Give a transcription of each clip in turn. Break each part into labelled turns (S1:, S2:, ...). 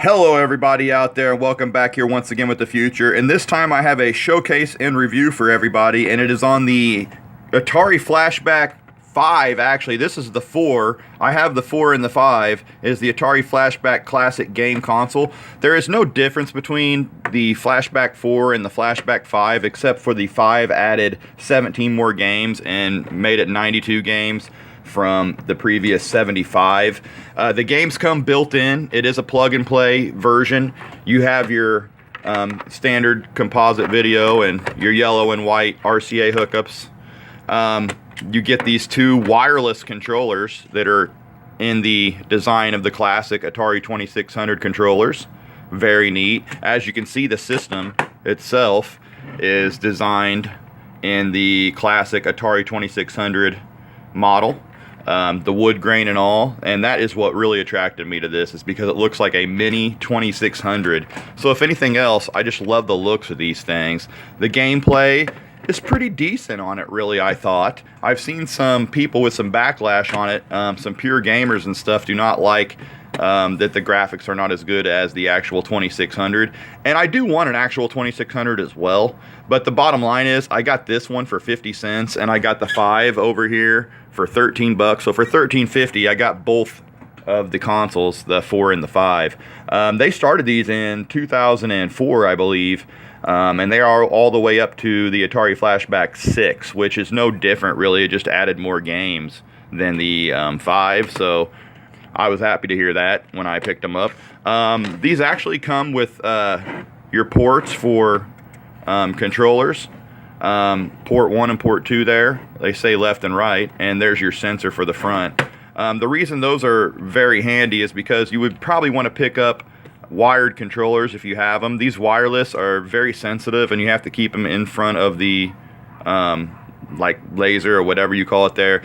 S1: Hello everybody out there, welcome back here once again with the future, and this time I have a showcase and review for everybody, and it is on the Atari Flashback 5. Actually, this is the 4. I have the 4 and the 5. It is the Atari Flashback Classic game console. There is no difference between the Flashback 4 and the Flashback 5 except for the 5 added 17 more games and made it 92 games from the previous 75. The games come built in. It is a plug-and-play version. You have your standard composite video and your yellow and white RCA hookups. You get these two wireless controllers that are in the design of the classic Atari 2600 controllers. Very neat. As you can see, the system itself is designed in the classic Atari 2600 model. The wood grain and all, and that is what really attracted me to this, is because it looks like a mini 2600. So if anything else, I just love the looks of these things. The gameplay is pretty decent on it, really, I thought. I've seen some people with some backlash on it. Some pure gamers and stuff do not like that the graphics are not as good as the actual 2600, and I do want an actual 2600 as well, but the bottom line is I got this one for 50 cents and I got the 5 over here for 13 bucks. So for 13.50 I got both of the consoles, the 4 and the 5. They started these in 2004, I believe, and they are all the way up to the Atari Flashback 6, which is no different really. It just added more games than the 5, so I was happy to hear that when I picked them up. These actually come with your ports for controllers. Port 1 and port 2 there. They say left and right, and there's your sensor for the front. The reason those are very handy is because you would probably want to pick up wired controllers if you have them. These wireless are very sensitive, and you have to keep them in front of the like laser or whatever you call it there,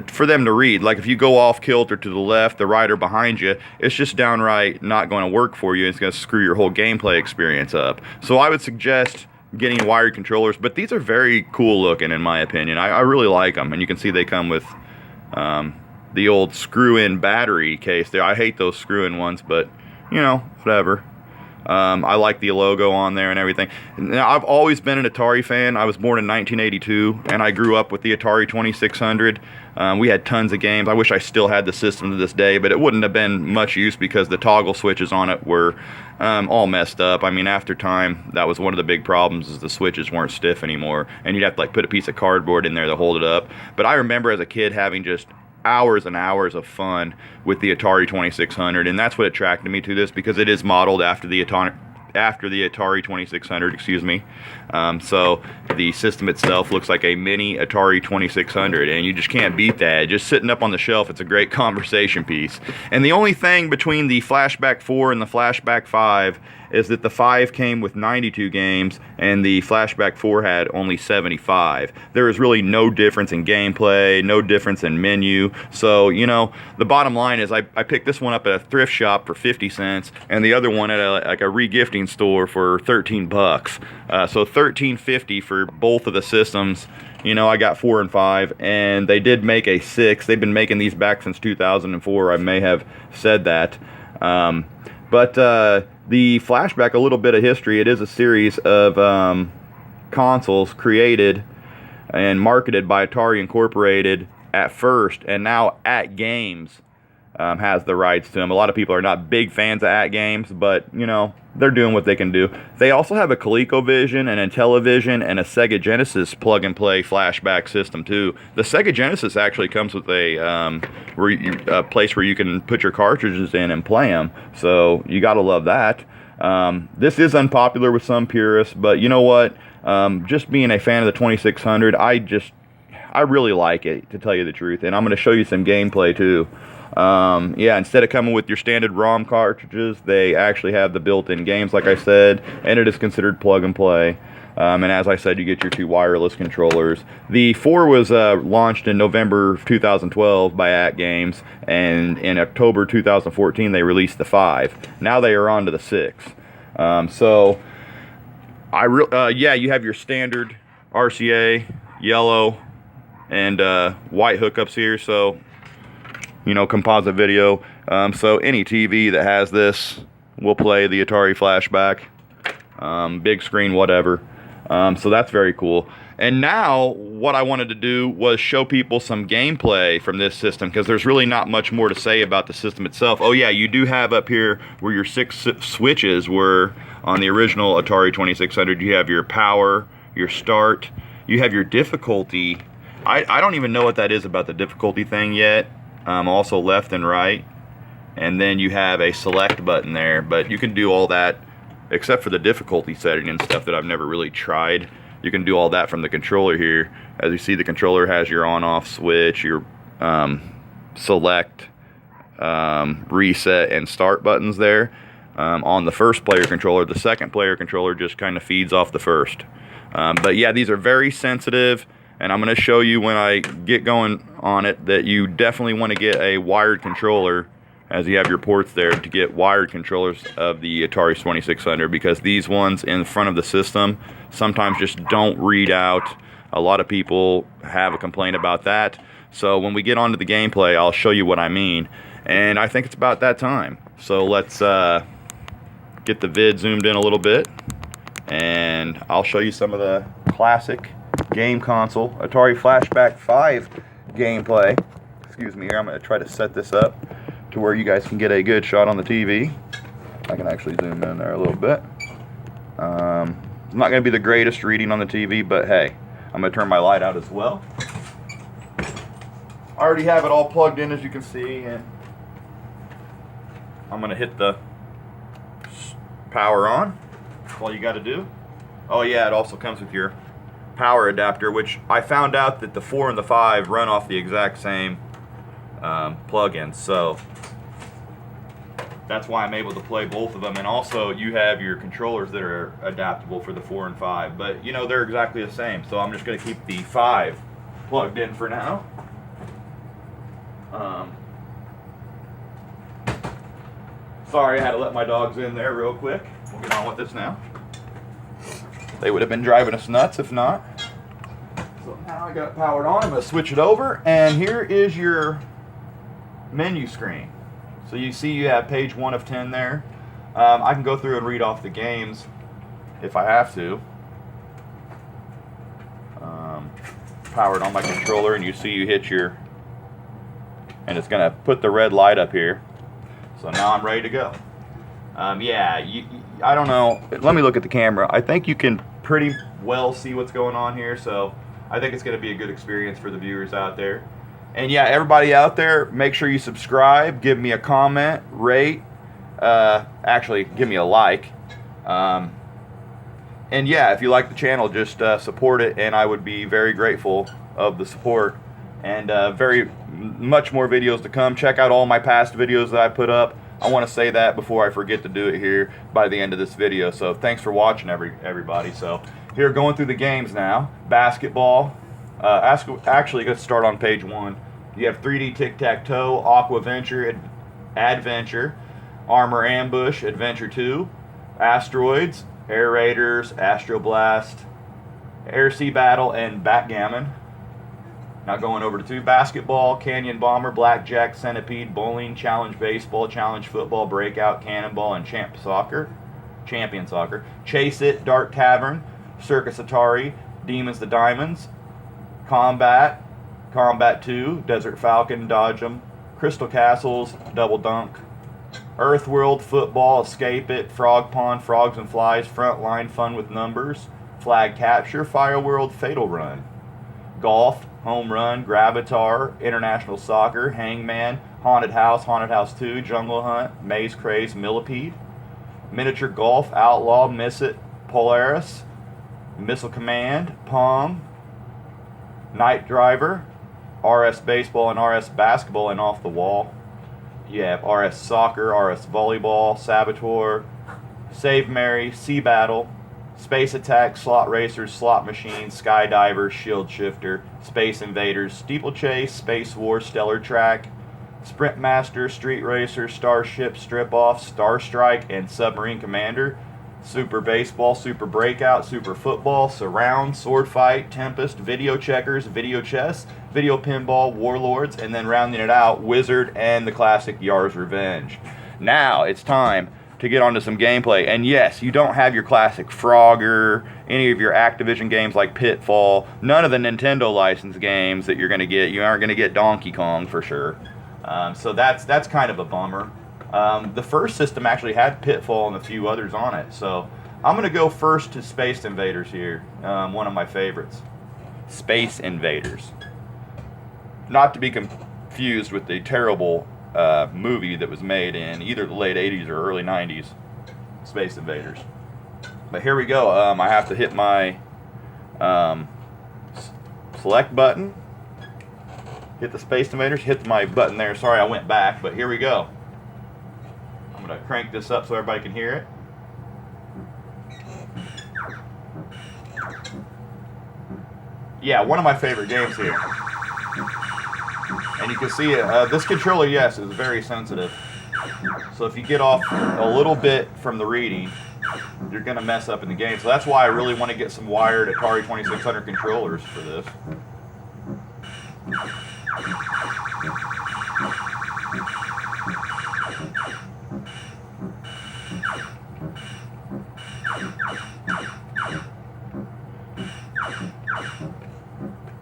S1: for them to read. Like if you go off kilter to the left, the right, or behind you, it's just downright not going to work for you. It's going to screw your whole gameplay experience up. So I would suggest getting wired controllers, but these are very cool looking in my opinion. I really like them, and you can see they come with the old screw-in battery case there. I hate those screw-in ones, but you know, whatever. I like the logo on there and everything. Now, I've always been an Atari fan. I was born in 1982, and I grew up with the Atari 2600. We had tons of games. I wish I still had the system to this day, but it wouldn't have been much use because the toggle switches on it were all messed up. I mean, after time, that was one of the big problems, is the switches weren't stiff anymore, and you'd have to like put a piece of cardboard in there to hold it up. But I remember as a kid having just hours and hours of fun with the Atari 2600, and that's what attracted me to this, because it is modeled after the Atari 2600, excuse me. So the system itself looks like a mini Atari 2600, and you just can't beat that. Just sitting up on the shelf, it's a great conversation piece. And the only thing between the Flashback 4 and the Flashback 5 is that the 5 came with 92 games and the Flashback 4 had only 75. There is really no difference in gameplay, no difference in menu. So, you know, the bottom line is I picked this one up at a thrift shop for 50 cents and the other one at a re-gifting store for 13 bucks. So $13.50 for both of the systems. You know, I got 4 and 5, and they did make a 6. They've been making these back since 2004. I may have said that. But the Flashback, a little bit of history. It is a series of consoles created and marketed by Atari Incorporated at first, and now AtGames has the rights to them. A lot of people are not big fans of AtGames, but, you know, they're doing what they can do. They also have a ColecoVision, an Intellivision, and a Sega Genesis plug-and-play flashback system, too. The Sega Genesis actually comes with a place where you can put your cartridges in and play them, so you gotta love that. This is unpopular with some purists, but you know what? Just being a fan of the 2600, I really like it, to tell you the truth, and I'm going to show you some gameplay, too. Yeah, instead of coming with your standard ROM cartridges, they actually have the built-in games, like I said, and it is considered plug and play. And as I said, you get your 2 wireless controllers. The 4 was launched in November 2012 by AtGames, and in October 2014 they released the 5. Now they are on to the 6. So, yeah, you have your standard RCA, yellow, and white hookups here, so, you know, composite video. So any TV that has this will play the Atari Flashback, big screen, whatever. So that's very cool. And now what I wanted to do was show people some gameplay from this system, because there's really not much more to say about the system itself. Oh yeah, you do have up here where your 6 switches were on the original Atari 2600. You have your power, your start, you have your difficulty. I don't even know what that is about the difficulty thing yet. Also left and right. And then you have a select button there, but you can do all that except for the difficulty setting and stuff that I've never really tried. You can do all that from the controller here. As you see, the controller has your on-off switch, your select, reset, and start buttons there. On the first player controller, the second player controller just kind of feeds off the first. But yeah, these are very sensitive, and I'm going to show you when I get going on it that you definitely want to get a wired controller, as you have your ports there, to get wired controllers of the Atari 2600, because these ones in front of the system sometimes just don't read out. A lot of people have a complaint about that. So when we get onto the gameplay, I'll show you what I mean. And I think it's about that time. So let's get the vid zoomed in a little bit, and I'll show you some of the classic game console Atari Flashback 5 gameplay. Excuse me here, I'm going to try to set this up to where you guys can get a good shot on the TV. I can actually zoom in there a little bit. It's not going to be the greatest reading on the TV, but hey, I'm going to turn my light out as well. I already have it all plugged in, as you can see, and I'm going to hit the power on. That's all you got to do. Oh yeah, it also comes with your power adapter, which I found out that the 4 and the 5 run off the exact same plug-in, so that's why I'm able to play both of them. And also you have your controllers that are adaptable for the 4 and 5, but you know, they're exactly the same, so I'm just going to keep the 5 plugged in for now. Sorry, I had to let my dogs in there real quick. We'll get on with this now. They would have been driving us nuts if not. So now I got it powered on. I'm going to switch it over, and here is your menu screen. So you see you have page 1 of 10 there. I can go through and read off the games if I have to. Powered on my controller, and you see you hit your, and it's going to put the red light up here. So now I'm ready to go. Yeah, I don't know. Let me look at the camera. I think you can pretty well see what's going on here, so I think it's going to be a good experience for the viewers out there. And yeah, everybody out there, make sure you subscribe, give me a comment, rate, actually give me a like. And yeah, if you like the channel, just support it, and I would be very grateful of the support. And very much more videos to come. Check out all my past videos that I put up. I want to say that before I forget to do it here by the end of this video. So thanks for watching, everybody. So here, going through the games now. Basketball. Actually, let's start on page 1. You have 3D Tic-Tac-Toe, Aqua Venture, Adventure, Armor Ambush, Adventure 2, Asteroids, Air Raiders, Astro Blast, Air Sea Battle, and Backgammon. Now going over to 2, Basketball, Canyon Bomber, Blackjack, Centipede, Bowling, Challenge Baseball, Challenge Football, Breakout, Cannonball, and Champion Soccer. Chase It, Dark Tavern, Circus Atari, Demons the Diamonds, Combat 2, Desert Falcon, Dodge 'em, Crystal Castles, Double Dunk, Earthworld, Football, Escape It, Frog Pond, Frogs and Flies, Frontline, Fun with Numbers, Flag Capture, Fire World, Fatal Run, Golf, Home Run, Gravatar, International Soccer, Hangman, Haunted House 2, Jungle Hunt, Maze Craze, Millipede, Miniature Golf, Outlaw, Miss It, Polaris, Missile Command, Pong, Night Driver, RS Baseball and RS Basketball, and Off the Wall. You have RS Soccer, RS Volleyball, Saboteur, Save Mary, Sea Battle, Space Attack, Slot Racers, Slot Machines, Skydivers, Shield Shifter, Space Invaders, Steeplechase, Space War, Stellar Track, Sprint Master, Street Racer, Starship, Strip Off, Star Strike, and Submarine Commander, Super Baseball, Super Breakout, Super Football, Surround, Sword Fight, Tempest, Video Checkers, Video Chess, Video Pinball, Warlords, and then rounding it out, Wizard and the classic Yar's Revenge. Now it's time to get onto some gameplay. And yes, you don't have your classic Frogger, any of your Activision games like Pitfall, none of the Nintendo licensed games that you're going to get. You aren't going to get Donkey Kong for sure. So that's kind of a bummer. The first system actually had Pitfall and a few others on it. So I'm going to go first to Space Invaders here, one of my favorites. Space Invaders. Not to be confused with the terrible movie that was made in either the late 80s or early 90s, Space Invaders. But here we go. I have to hit my select button, hit the Space Invaders, hit my button there. Sorry I went back, but here we go. I'm going to crank this up so everybody can hear it. Yeah, one of my favorite games here. And you can see this controller, yes, is very sensitive. So if you get off a little bit from the reading, you're going to mess up in the game. So that's why I really want to get some wired Atari 2600 controllers for this.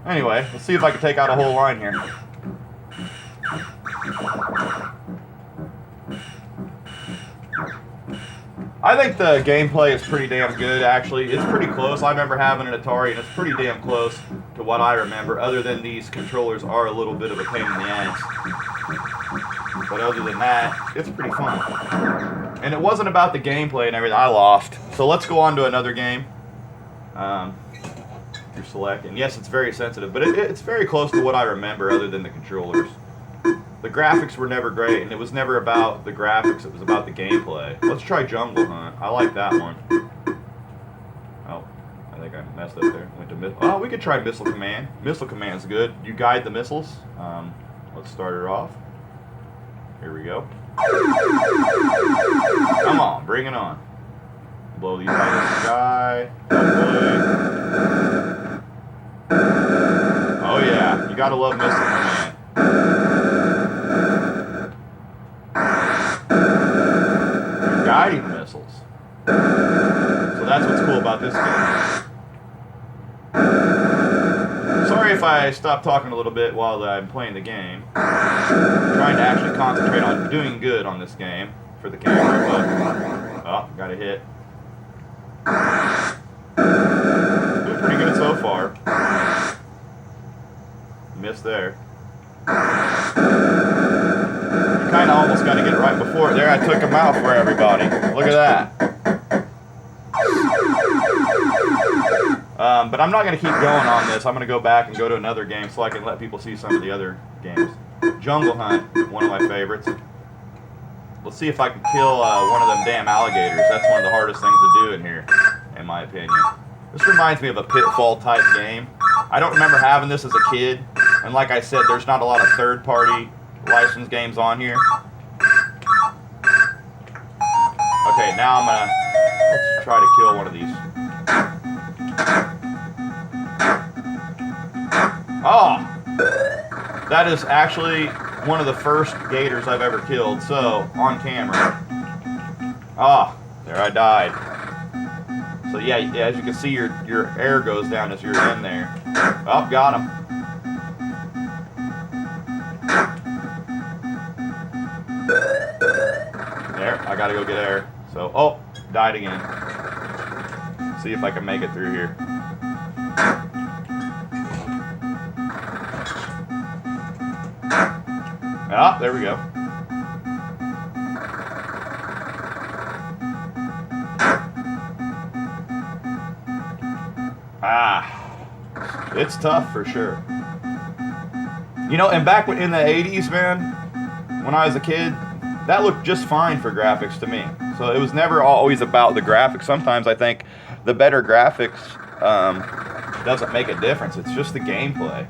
S1: Anyway, let's see if I can take out a whole line here. I think the gameplay is pretty damn good, actually. It's pretty close. I remember having an Atari, and it's pretty damn close to what I remember, other than these controllers are a little bit of a pain in the ass. But other than that, it's pretty fun. And it wasn't about the gameplay and everything. I lost. So let's go on to another game. You're selecting. Yes, it's very sensitive, but it's very close to what I remember, other than the controllers. The graphics were never great, and it was never about the graphics, it was about the gameplay. Let's try Jungle Hunt. I like that one. Oh, I think I messed up there. Went to oh, we could try Missile Command. Missile Command's good. You guide the missiles. Let's start her off. Here we go. Come on, bring it on. Blow these out of the sky. Oh yeah, you gotta love Missile Command. Guiding missiles. So that's what's cool about this game. Sorry if I stop talking a little bit while I'm playing the game. I'm trying to actually concentrate on doing good on this game for the camera, but oh, got a hit. Doing pretty good so far. Missed there. Kind of almost got to get it right before it. There, I took him out for everybody. Look at that. But I'm not going to keep going on this. I'm going to go back and go to another game so I can let people see some of the other games. Jungle Hunt, one of my favorites. Let's see if I can kill one of them damn alligators. That's one of the hardest things to do in here, in my opinion. This reminds me of a Pitfall type game. I don't remember having this as a kid. And like I said, there's not a lot of third-party licensed games on here. Okay, now let's try to kill one of these. Oh! That is actually one of the first gators I've ever killed, so, on camera. Ah, there I died. So yeah, as you can see, your air goes down as you're in there. Oh, got him. There, I gotta go get air. So, oh, died again. See if I can make it through here. Ah, there we go. Ah, it's tough for sure. You know, and back in the 80s, man, when I was a kid, that looked just fine for graphics to me. So it was never always about the graphics. Sometimes I think the better graphics doesn't make a difference. It's just the gameplay.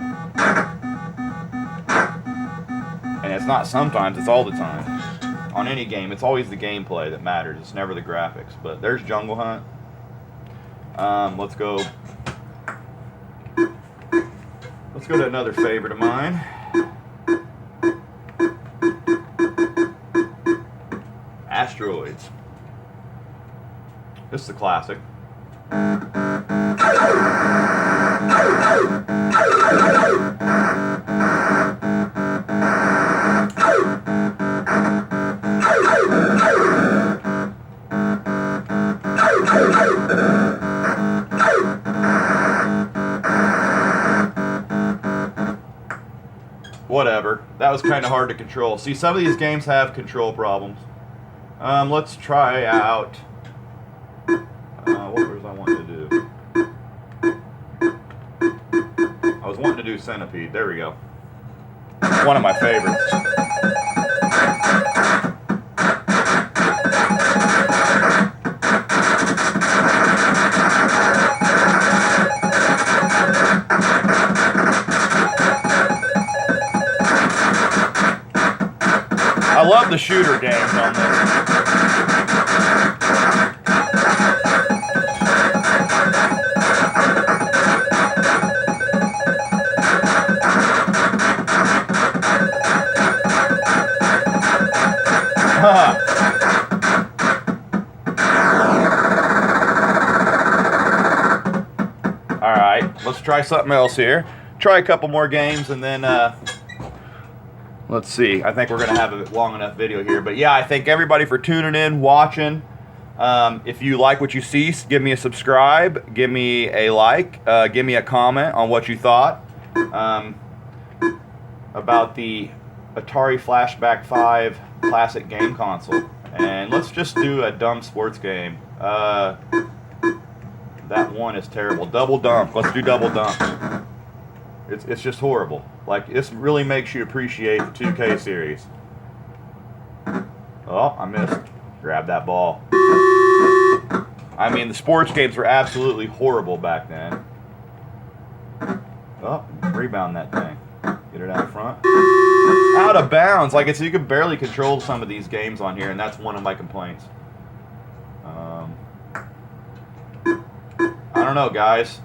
S1: And it's not sometimes, it's all the time. On any game, it's always the gameplay that matters. It's never the graphics. But there's Jungle Hunt. Let's go to another favorite of mine. Asteroids. This is the classic. Whatever. That was kind of hard to control. See, some of these games have control problems. Let's try out... what was I wanting to do? I was wanting to do Centipede. There we go. One of my favorites. I love the shooter games on this. Alright, let's try something else here. Try a couple more games and then let's see. I think we're going to have a long enough video here. But yeah, I thank everybody for tuning in, watching. If you like what you see, give me a subscribe, give me a like, give me a comment on what you thought about the Atari Flashback 5 classic game console. And let's just do a dumb sports game. That one is terrible. Double Dunk. Let's do Double Dunk. It's just horrible. Like, this really makes you appreciate the 2K series. Oh, I missed. Grab that ball. I mean, the sports games were absolutely horrible back then. Oh, rebound that thing. Get it out front. Out of bounds. Like, you can barely control some of these games on here, and that's one of my complaints. I don't know, guys.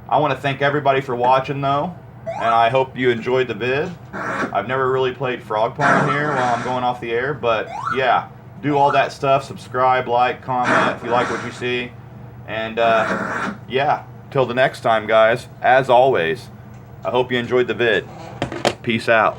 S1: I want to thank everybody for watching, though. And I hope you enjoyed the vid. I've never really played Frog Pong here while I'm going off the air, but yeah, do all that stuff. Subscribe, like, comment if you like what you see. And yeah, till the next time, guys, as always, I hope you enjoyed the vid. Peace out.